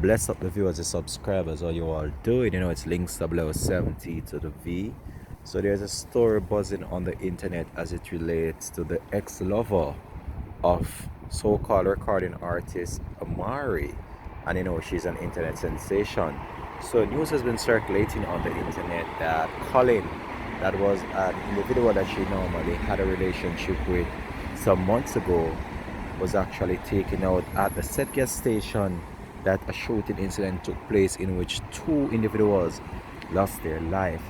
Bless up the viewers, the subscribers, how you all doing? It's links 070 to the V. So there's a story buzzing on the internet as it relates to the ex-lover of so-called recording artist Amari. And she's an internet sensation. So news has been circulating on the internet that Colin, that was an individual that she normally had a relationship with some months ago, was actually taken out at the set gas station that a shooting incident took place in which two individuals lost their life.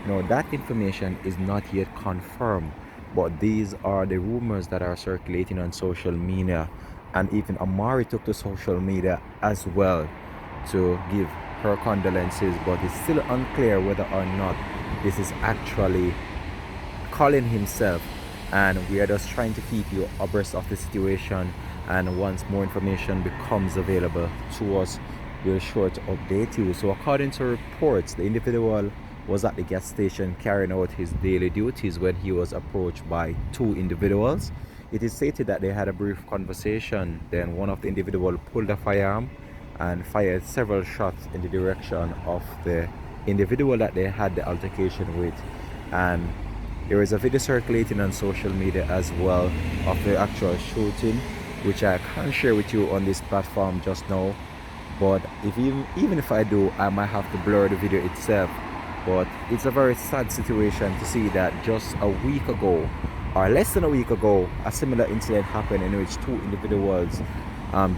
Now, that information is not yet confirmed, but these are the rumors that are circulating on social media. And even Amari took to social media as well to give her condolences, but it's still unclear whether or not this is actually Colin himself. And we are just trying to keep you abreast of the situation, and once more information becomes available to us, we'll sure to update you. So according to reports, the individual was at the gas station carrying out his daily duties when he was approached by two individuals. It is stated that they had a brief conversation, then one of the individuals pulled a firearm and fired several shots in the direction of the individual that they had the altercation with. And there is a video circulating on social media as well of the actual shooting, which I can't share with you on this platform just now. But even if I do, I might have to blur the video itself. But it's a very sad situation to see that just a week ago, or less than a week ago, a similar incident happened in which two individuals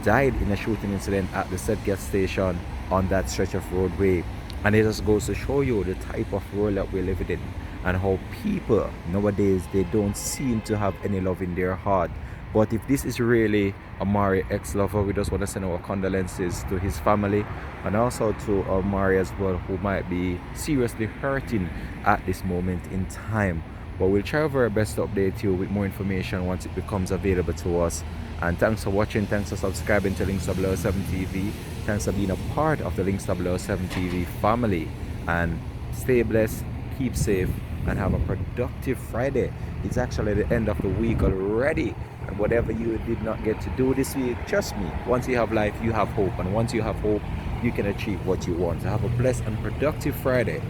died in a shooting incident at the said gas station on that stretch of roadway. And it just goes to show you the type of world that we're living in, and how people nowadays, they don't seem to have any love in their heart. But if this is really Amari ex-lover, we just want to send our condolences to his family, and also to Amari as well, who might be seriously hurting at this moment in time. But we'll try our very best to update you with more information once it becomes available to us. And thanks for watching, thanks for subscribing to Links 007 TV, thanks for being a part of the Links 007 TV family. And stay blessed, keep safe, and have a productive Friday. It's actually the end of the week already, and whatever you did not get to do this week, trust me, once you have life, you have hope, and once you have hope, you can achieve what you want. So have a blessed and productive Friday.